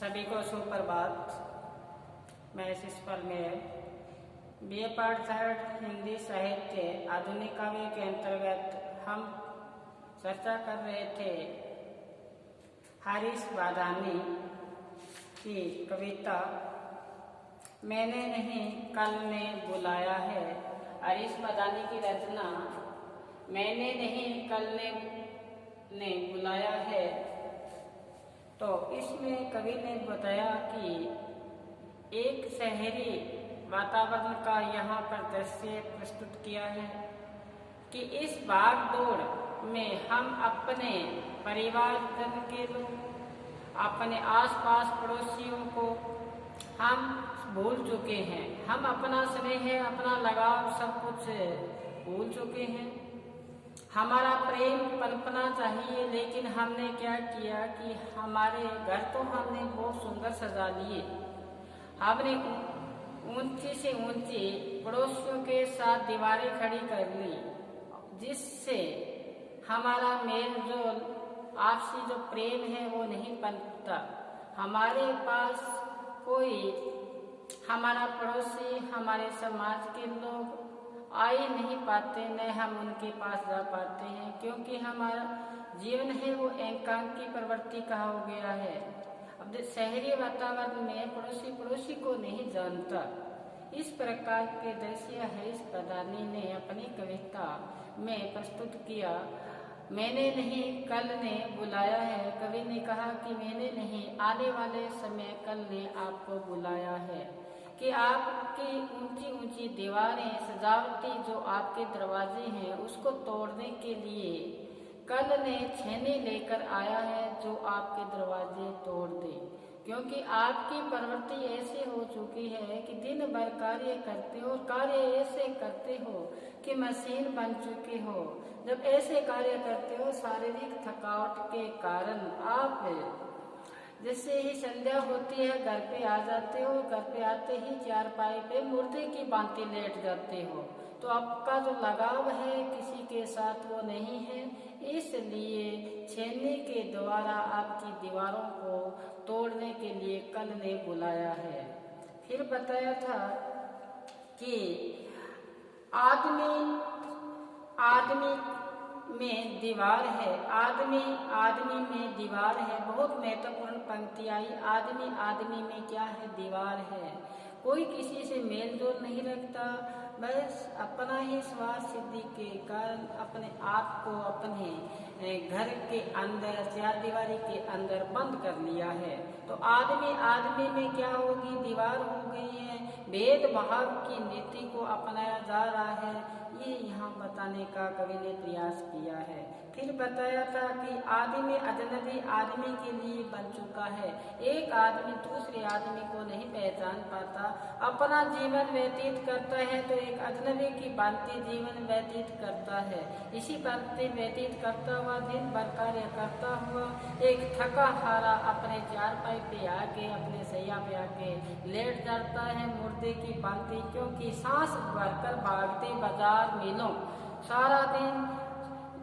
सभी को सुप्रभात। मैं Shishpal mayor BA part third Hindi साहित्य आधुनिक काव्य के अंतर्गत हम चर्चा कर रहे थे हारिस बादानी की कविता मैंने नहीं कल ने बुलाया है। हारिस बादानी की रचना मैंने नहीं कल ने बुलाया है। तो इसमें कवि ने बताया कि एक शहरी वातावरण का यहाँ पर दृश्य प्रस्तुत किया है कि इस भाग दौड़ में हम अपने परिवारजन के लोग, अपने आसपास पड़ोसियों को हम भूल चुके हैं। हम अपना स्नेह, अपना लगाव सब कुछ भूल चुके हैं। हमारा प्रेम पनपना चाहिए, लेकिन हमने क्या किया कि हमारे घर तो हमने बहुत सुंदर सजा लिए। हमने ऊंची से ऊंची पड़ोसियों के साथ दीवारें खड़ी कर ली, जिससे हमारा मेल जोल, आपसी जो प्रेम है वो नहीं पनपता। हमारे पास कोई हमारा पड़ोसी, हमारे समाज के लोग आ ही नहीं पाते, न हम उनके पास जा पाते हैं, क्योंकि हमारा जीवन है वो एकांकी प्रवृत्ति का हो गया है। अब शहरी वातावरण में पड़ोसी को नहीं जानता। इस प्रकार के दृश्य हारिस बादानी ने अपनी कविता में प्रस्तुत किया। मैंने नहीं कल ने बुलाया है। कवि ने कहा कि मैंने नहीं, आने वाले समय कल ने आपको बुलाया है कि आपकी ऊंची ऊंची दीवारें, सजावटी जो आपके दरवाजे हैं, उसको तोड़ने के लिए कल ने छेनी लेकर आया है जो आपके दरवाजे तोड़ दे। क्योंकि आपकी प्रवृत्ति ऐसी हो चुकी है कि दिन भर कार्य करते हो, कार्य ऐसे करते हो कि मशीन बन चुके हो। जब ऐसे कार्य करते हो, शारीरिक थकावट के कारण आप जैसे ही संध्या होती है घर पे आ जाते हो। घर पे आते ही चारपाई पे मुर्दे की भांति लेट जाते हो। तो आपका जो लगाव है किसी के साथ वो नहीं है, इसलिए छेनी के द्वारा आपकी दीवारों को तोड़ने के लिए कल ने बुलाया है। फिर बताया था कि आदमी में दीवार है, आदमी में दीवार है। बहुत महत्वपूर्ण पंक्ति आई। आदमी में क्या है? दीवार है। कोई किसी से मेल जोल नहीं रखता, बस अपना ही स्वार्थ सिद्धि के कारण अपने आप को अपने घर के अंदर, चार दीवारी के अंदर बंद कर लिया है। तो आदमी में क्या होगी? दीवार हो गई है। भेदभाव की नीति को अपनाया जा रहा है, ये यहाँ बताने का कवि ने प्रयास किया है। फिर बताया था कि आदमी अजनबी आदमी के लिए बन चुका है। एक आदमी दूसरे आदमी को नहीं पहचान पाता, अपना जीवन व्यतीत करता है तो एक अजनबी की भांति जीवन व्यतीत करता है। इसी भांति व्यतीत करता हुआ, दिन भर कार्य करता हुआ, एक थका हारा अपने चारपाई पे आके, अपने सैया पे आके लेट जाता है मुर्दे की भांति। क्योंकि सांस भरकर भागते बाजार मिलों, सारा दिन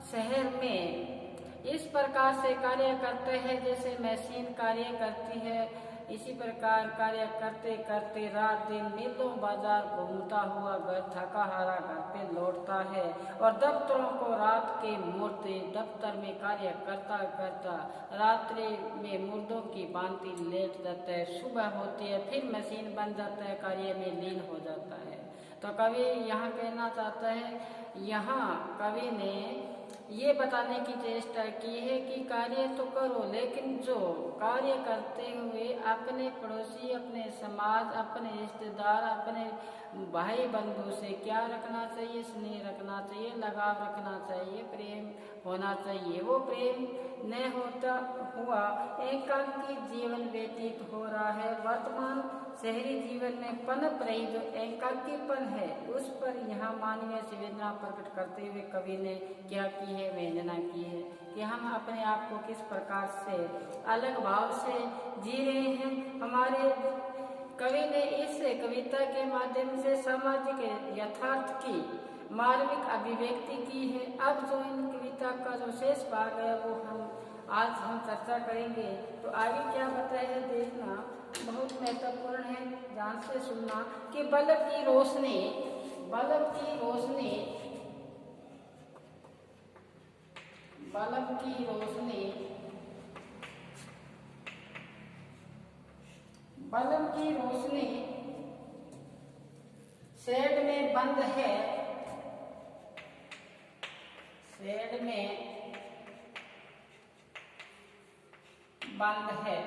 शहर में इस प्रकार से कार्य करते हैं जैसे मशीन कार्य करती है। इसी प्रकार कार्य करते करते रात दिन मिलों बाजार घूमता हुआ घर थका हारा घर पे लौटता है और दफ्तरों को रात के मुर्दे दफ्तर में कार्य करता करता रात्रि में मुर्दों की भांति लेट जाता है। सुबह होती है फिर मशीन बन जाता है, कार्य में लीन हो जाता है। तो कवि यहाँ कहना चाहता है, यहाँ कवि ने ये बताने की चेष्टा की है कि कार्य तो करो, लेकिन जो कार्य करते हुए अपने पड़ोसी, अपने समाज, अपने रिश्तेदार, अपने भाई बंधु से क्या रखना चाहिए? स्नेह रखना चाहिए, लगाव रखना चाहिए, प्रेम होना चाहिए। वो प्रेम न होता हुआ एकांकी जीवन व्यतीत हो रहा है। वर्तमान शहरी जीवन में पनप रही जो एकांकीपन है, उस पर यहाँ मानवीय संवेदना प्रकट करते हुए कवि ने क्या की है? वेदना की है कि हम अपने आप को किस प्रकार से अलग भाव से जी रहे हैं। हमारे कवि ने इस कविता के माध्यम से सामाजिक यथार्थ की मार्मिक अभिव्यक्ति की है। अब जो इन कविता का जो शेष भाग है वो हम आज हम चर्चा करेंगे। तो आगे क्या बताया देखना, बहुत महत्वपूर्ण है, ध्यान से सुनना कि बल्ब की रोशनी, बल्ब की रोशनी, बल्ब की रोशनी, बल्ब की रोशनी शेड में बंद है, शेड में बंद है।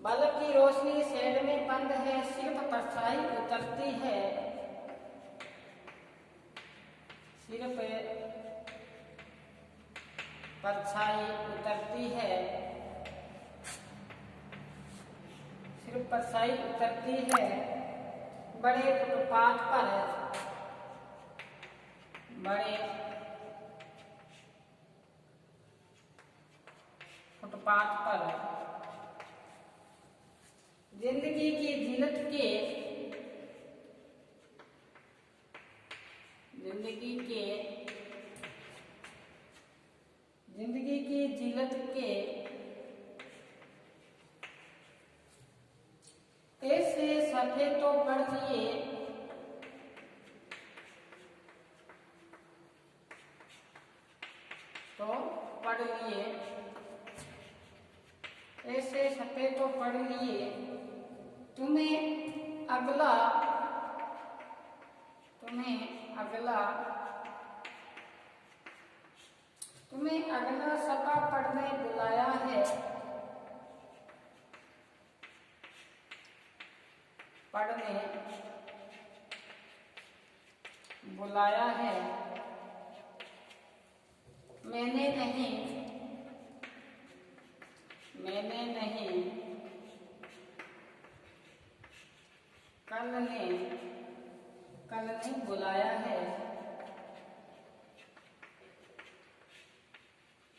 बल्ब की रोशनी शेड में बंद है, सिर्फ परछाई उतरती है, सिर्फ परछाई उतरती है, सिर्फ परछाई उतरती है। बड़े फुटपाथ पर, बड़े फुटपाथ पर जिंदगी की जिल्लत के, जिंदगी की जिल्लत के ऐसे सफ़े तो पढ़ लिए, तो पढ़ लिए, ऐसे सफ़े तो पढ़ लिए, तुम्हें अगला, तुम्हें अगला, तुम्हें अगला सफ़ा पढ़ने बुलाया है, पढ़ने बुलाया है। मैंने नहीं, मैंने नहीं, कल ने बुलाया है।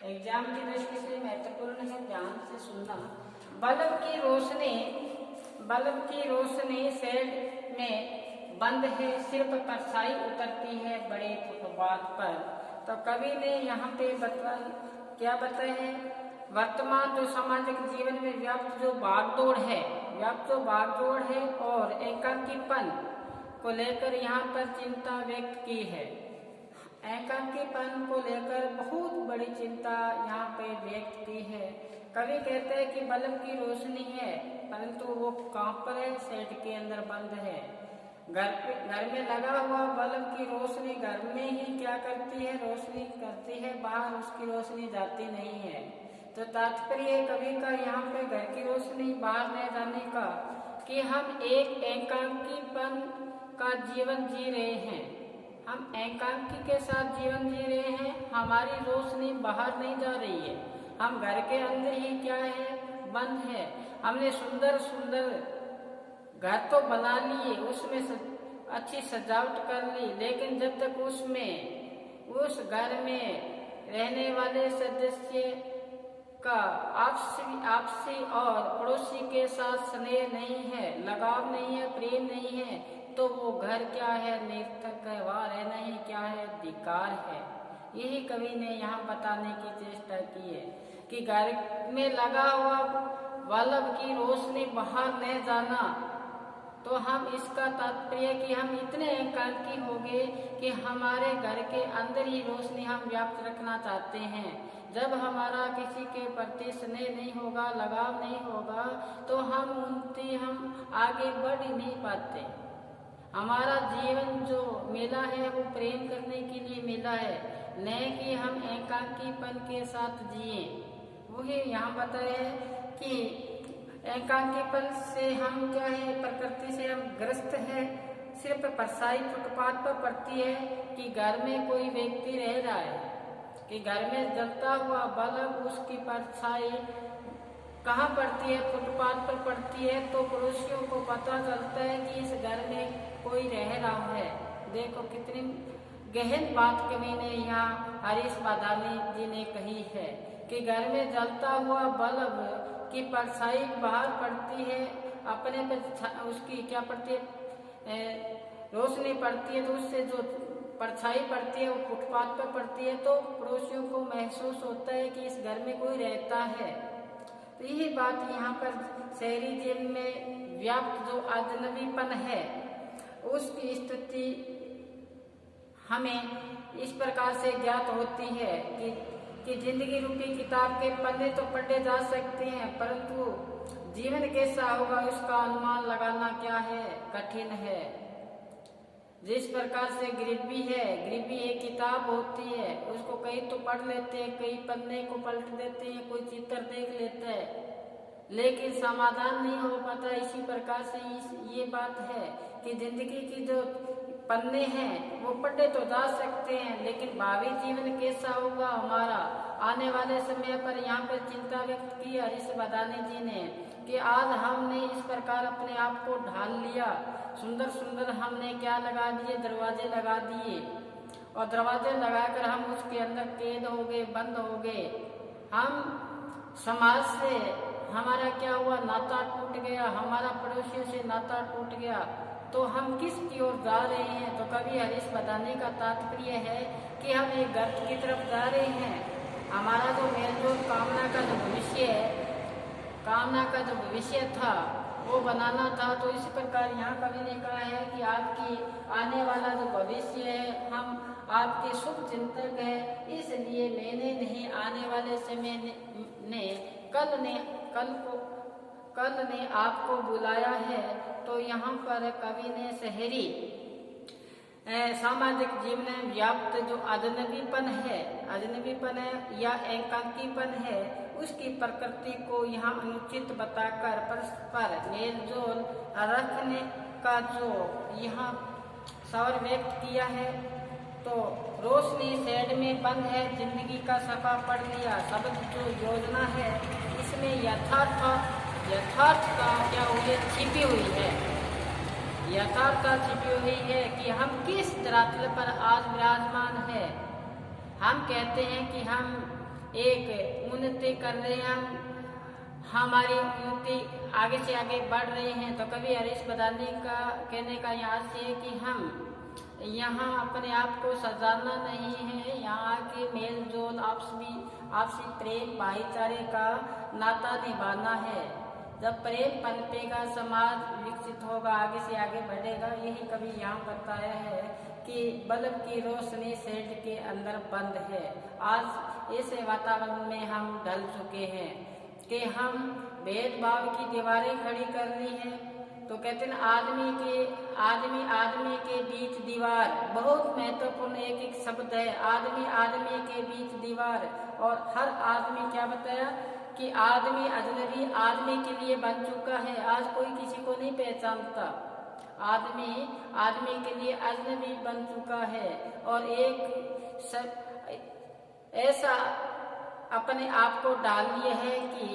एग्जाम की दृष्टि से महत्वपूर्ण है, ध्यान से सुनना। बल्ब की रोशनी, बल्ब की रोशनी शेड में बंद है, सिर्फ परछाई उतरती है बड़े फुटपाथ पर। तो कवि ने यहाँ पे क्या बताया है, वर्तमान जो सामाजिक जीवन में व्याप्त जो भागदौड़ है, व्याप्त जो भागदौड़ है और एकांकीपन को लेकर यहाँ पर चिंता व्यक्त की है। एकांकीपन को लेकर बहुत बड़ी चिंता यहाँ पे व्यक्त की है। कवि कहते हैं कि बल्ब की रोशनी है, परंतु वो कहाँ पर है, शेड के अंदर बंद है। घर में लगा हुआ बल्ब की रोशनी घर में ही क्या करती है, रोशनी करती है, बाहर उसकी रोशनी जाती नहीं है। तो तात्पर्य कवि का यहाँ पे घर की रोशनी बाहर न जाने का, कि हम एक एकांकीपन का जीवन जी रहे हैं, हम एकांकी के साथ जीवन जी रहे हैं, हमारी रोशनी बाहर नहीं जा रही है, हम घर के अंदर ही क्या है, बंद है। हमने सुंदर सुंदर घर तो बना लिए, उसमें अच्छी सजावट कर ली, लेकिन जब तक उसमें उस घर में रहने वाले सदस्य का आपसी और पड़ोसी के साथ स्नेह नहीं है, लगाव नहीं है, प्रेम नहीं है, तो वो घर क्या है, निरर्थक है, वहाँ रहना ही क्या है, धिक्कार है। यही कवि ने यहाँ बताने की चेष्टा की है कि घर में लगा हुआ बल्ब की रोशनी बाहर न जाना, तो हम इसका तात्पर्य कि हम इतने एकांकी हो गए कि हमारे घर के अंदर ही रोशनी हम व्याप्त रखना चाहते हैं। जब हमारा किसी के प्रति स्नेह नहीं होगा, लगाव नहीं होगा, तो हम आगे बढ़ ही नहीं पाते। हमारा जीवन जो मिला है वो प्रेम करने के लिए मिला है, न कि हम एकांकीपन के साथ जिए। वही यहाँ बताया है कि एकांकीपन से हम क्या है, प्रकृति से हम ग्रस्त है। सिर्फ परछाई फुटपाथ पर पड़ती है कि घर में कोई व्यक्ति रह रहा है, कि घर में जलता हुआ बल्ब, उसकी परछाई कहाँ पड़ती है, फुटपाथ पर पड़ती है, तो पड़ोसियों को पता चलता है कि इस घर में कोई रह रहा है। देखो कितनी गहन बात कवि ने यहाँ हरीश बादामी जी ने कही है कि घर में जलता हुआ बल्ब की परछाई बाहर पड़ती है, अपने पे उसकी क्या पड़ती है, रोशनी पड़ती है, तो उससे जो परछाई पड़ती है, वो फुटपाथ पर पड़ती है, तो पड़ोसियों को महसूस होता है कि इस घर में कोई रहता है। तो यही बात यहाँ पर शहरी जीवन में व्याप्त जो अजनबीपन है उसकी स्थिति हमें इस प्रकार से ज्ञात होती है कि जिंदगी रूपी किताब के पन्ने तो पढ़े जा सकते हैं, परंतु जीवन कैसा होगा उसका अनुमान लगाना क्या है, कठिन है। जिस प्रकार से गरीबी है, गरीबी एक किताब होती है, उसको कई तो पढ़ लेते हैं, कई पन्ने को पलट देते हैं, कोई चित्र देख लेता है, लेकिन समाधान नहीं हो पाता। इसी प्रकार से ये बात है कि जिंदगी की जो पन्ने हैं वो पढ़े तो जा सकते हैं, लेकिन भावी जीवन कैसा होगा हमारा आने वाले समय पर यहाँ पर चिंता व्यक्त की हरीश बदाने जी ने कि आज हमने इस प्रकार अपने आप को ढाल लिया, सुंदर सुंदर हमने क्या लगा दिए, दरवाजे लगा दिए, और दरवाजे लगाकर हम उसके अंदर कैद हो गए, बंद हो गए। हम समाज से हमारा क्या हुआ, नाता टूट गया, हमारा पड़ोसियों से नाता टूट गया, तो हम किस की ओर जा रहे हैं। तो कभी हरीश बताने का तात्पर्य है कि हम एक गर्त की तरफ जा रहे हैं। हमारा जो मेलजोल कामना का जो भविष्य है, कामना का जो भविष्य था वो बनाना था। तो इस प्रकार यहाँ कवि ने कहा है कि आपकी आने वाला जो भविष्य है, हम आपके शुभ चिंतक हैं, इसलिए मैंने नहीं आने वाले समय ने कल ने आपको बुलाया है। तो यहाँ पर कवि ने शहरी सामाजिक जीवन में व्याप्त जो अजनबीपन है या एकांकीपन है, उसकी प्रकृति को यहाँ अनुचित बताकर परस्पर मेलजोल रखने का जो यहाँ सवाल व्यक्त किया है। तो रोशनी शेड में बंद है, जिंदगी का सफा पढ़ लिया शब्द जो योजना है, इसमें यथार्थता क्या हुई, छिपी हुई है। यथार्थता छिपी हुई है कि हम किस धरातल पर आज विराजमान है। हम कहते हैं कि हम एक उन्नति कर रहे हैं, हमारी उन्नति आगे से आगे बढ़ रहे हैं। तो कभी हरीश बदाने का कहने का यहाँ से है कि हम यहाँ अपने आप को सजाना नहीं है, यहाँ के मेल जोल आपसी प्रेम भाईचारे का नाता निभाना है। जब प्रेम पनपेगा, समाज विकसित होगा, आगे से आगे बढ़ेगा। यही कभी यहाँ बताया है कि बल्ब की रोशनी शेड के अंदर बंद है। आज ऐसे वातावरण में हम ढल चुके हैं कि हम भेदभाव की दीवारें खड़ी करनी है। तो कहते हैं आदमी के बीच दीवार, बहुत महत्वपूर्ण एक शब्द है, आदमी के बीच दीवार। और हर आदमी क्या बताया कि आदमी अजनबी आदमी के लिए बन चुका है। आज कोई किसी को नहीं पहचानता, आदमी के लिए अजनबी बन चुका है। और ऐसा अपने आप को डाल लिया है कि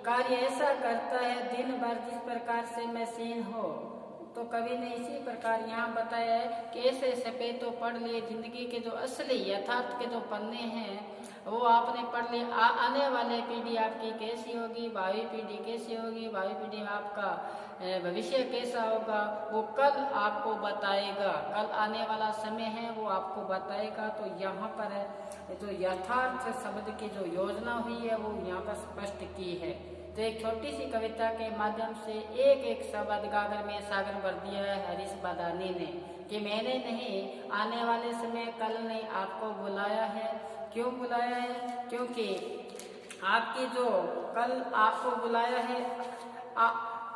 कार्य ऐसा करता है दिन भर जिस प्रकार से मशीन हो। तो कवि ने इसी प्रकार यहाँ बताया है कि ऐसे सफेद तो पढ़ लिए, जिंदगी के जो असली यथार्थ के जो पन्ने हैं वो आपने पढ़ लिए। आने वाले पीढ़ी आपकी कैसी होगी, भावी पीढ़ी कैसी होगी, भावी पीढ़ी में आपका भविष्य कैसा होगा, वो कल आपको बताएगा। कल आने वाला समय है वो आपको बताएगा। तो यहाँ पर जो यथार्थ शब्द की जो योजना हुई है वो यहाँ पर स्पष्ट की है। तो एक छोटी सी कविता के माध्यम से एक एक शब्द गागर में सागर भर दिया है हरीश बदाने ने कि मैंने नहीं आने वाले समय कल ने आपको बुलाया है। क्यों बुलाया है? क्योंकि आपकी जो कल आपको बुलाया है,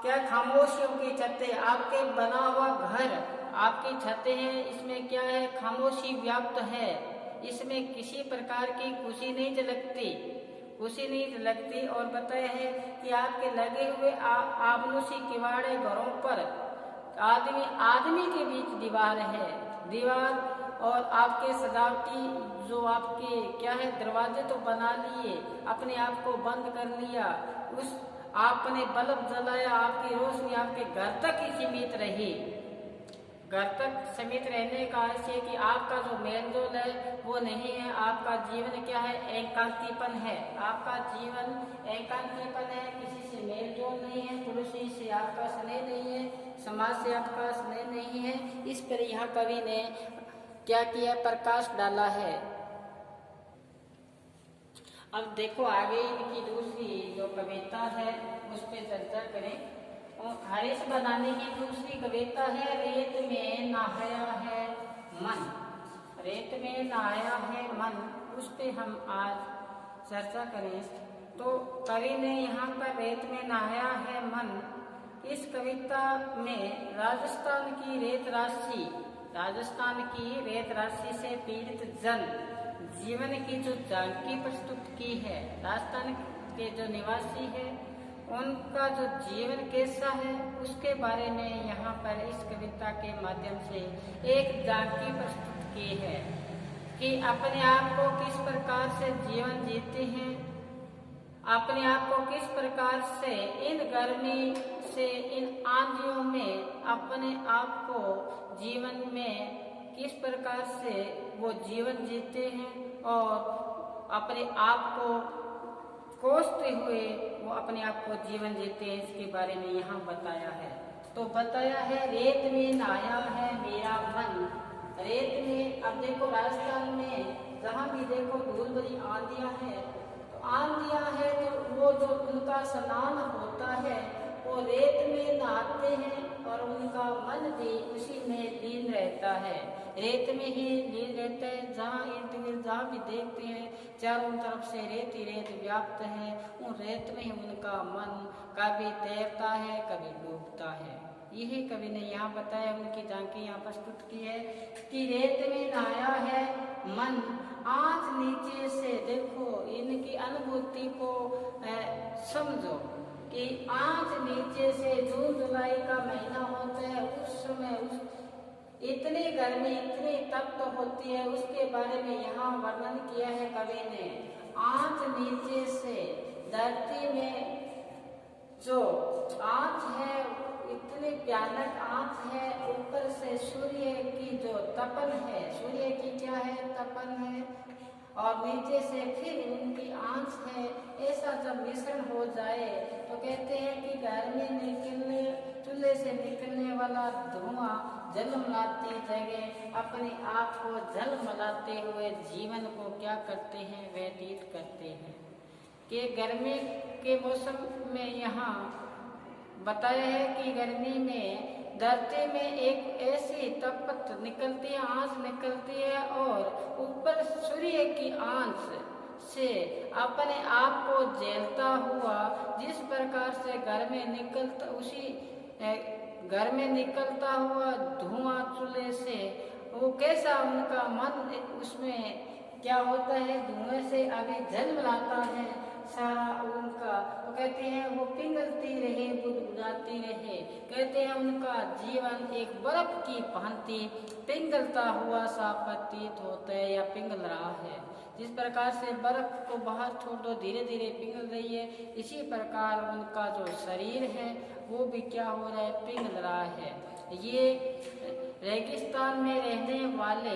क्या खामोशियों की छतें, आपके बना हुआ घर, आपकी छतें हैं, इसमें क्या है, खामोशी व्याप्त है। इसमें किसी प्रकार की खुशी नहीं झलकती। और बताया है कि आपके लगे हुए आबनूसी किवाड़े घरों पर आदमी के बीच दीवार और आपके सजावटी जो आपके क्या है दरवाजे तो बना लिए, अपने आप को बंद कर लिया, उस आपने बल्ब जलाया, आपकी रोशनी आपके घर तक ही सीमित रही। घर तक सीमित रहने का अर्थ है कि आपका जो मेलजोल है वो नहीं है। आपका जीवन क्या है, एकांकीपन है। आपका जीवन एकांकीपन है, किसी से मेलजोल नहीं है, पड़ोसी से आपका स्नेह नहीं है, समाज से आपका स्नेह नहीं है। इस पर यहाँ कवि ने क्या किया, प्रकाश डाला है। अब देखो आगे इनकी दूसरी जो कविता है उस पर चर्चा करें। और हरीश बदानी की दूसरी कविता है रेत में नहाया है मन। रेत में नहाया है मन, उस पे हम आज चर्चा करें। तो कवि ने यहाँ पर रेत में नहाया है मन, इस कविता में राजस्थान की रेत राशि से पीड़ित जन जीवन की जो झांकी प्रस्तुत की है। राजस्थान के जो निवासी है उनका जो जीवन कैसा है उसके बारे में यहाँ पर इस कविता के माध्यम से एक झांकी प्रस्तुत की है कि अपने आप को किस प्रकार से जीवन जीते हैं, अपने आप को किस प्रकार से इन गर्मी से, इन आंधियों में अपने आप को जीवन में किस प्रकार से वो जीवन जीते हैं और अपने आप को कोसते हुए वो अपने आप को जीवन जीते हैं, इसके बारे में यहाँ बताया है। तो बताया है रेत में नहाया है मेरा मन। रेत में, अब देखो राजस्थान में जहाँ भी देखो धूल भरी आंधियाँ हैं, तो आंधियाँ हैं तो वो जो उनका स्नान होता है वो रेत में नहाते हैं और उनका मन भी उसी में लीन रहता है, रेत में ही लीन रहता है। जहाँ इर्द गिर्द जहाँ भी देखते हैं चारों तरफ से रेत ही रेत व्याप्त है, उन रेत में ही उनका मन कभी तैरता है कभी डूबता है। यही कवि ने यहाँ बताया, उनकी झांकी यहाँ प्रस्तुत की है कि रेत में नहाया है मन। आज नीचे से देखो इनकी अनुभूति को समझो कि आज नीचे से जून जुलाई का महीना होता है, उस समय इतनी गर्मी इतनी तप्त होती है, उसके बारे में यहाँ वर्णन किया है कवि ने। आँच नीचे से धरती में जो आँच है इतनी भयानक आँच है, ऊपर से सूर्य की जो तपन है, सूर्य की क्या है तपन है, और नीचे से फिर उनकी आँच है। ऐसा जब मिश्रण हो जाए तो कहते हैं कि घर में निकलने चूल्हे से निकलने वाला धुआं झलमलाती जगह अपने आप को झलमलाते हुए जीवन को क्या करते हैं, व्यतीत करते हैं। कि गर्मी के मौसम में यहाँ बताया है कि गर्मी में धरती में एक ऐसी तपत निकलती है, आंच निकलती है, और ऊपर सूर्य की आंच से अपने आप को झेलता हुआ जिस प्रकार से घर में निकलता हुआ धुआं चूल्हे से, वो कैसा उनका मन उसमें क्या होता है, धुएं से अभी झलमलाता है सारा उनका। वो कहते हैं वो पिघलती रहे बुदबुदाती रहे, कहते हैं उनका जीवन एक बर्फ की भांति पिघलता हुआ सा प्रतीत होता है या पिघल रहा है। जिस प्रकार से बर्फ को बाहर छोड़ दो धीरे धीरे पिघल रही है, इसी प्रकार उनका जो शरीर है वो भी क्या हो रहा है, पिघल रहा है। ये रेगिस्तान में रहने वाले,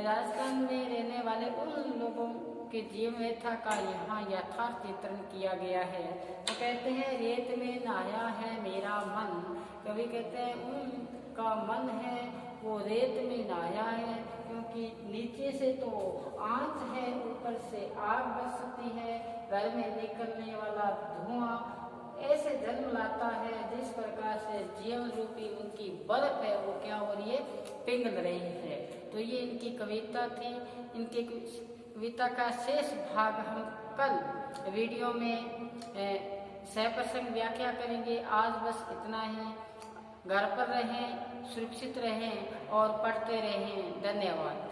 राजस्थान में रहने वाले उन लोगों के जीवन रेखा का यहाँ यथार्थ चित्रण किया गया है। तो कहते हैं रेत में नहाया है मेरा मन। कवि कहते हैं उनका मन है वो रेत में नहाया है, क्योंकि नीचे से तो आँच है, ऊपर से आग बरसती है, घर में निकलने वाला धुआं ऐसे झलमलाता है जिस प्रकार से जीवन रूपी उनकी बर्फ है वो क्या हो रही है, पिघल रही है। तो ये इनकी कविता थी। इनकी कविता का शेष भाग हम कल वीडियो में सप्रसंग व्याख्या करेंगे। आज बस इतना ही। घर पर रहें, सुरक्षित रहें और पढ़ते रहें। धन्यवाद।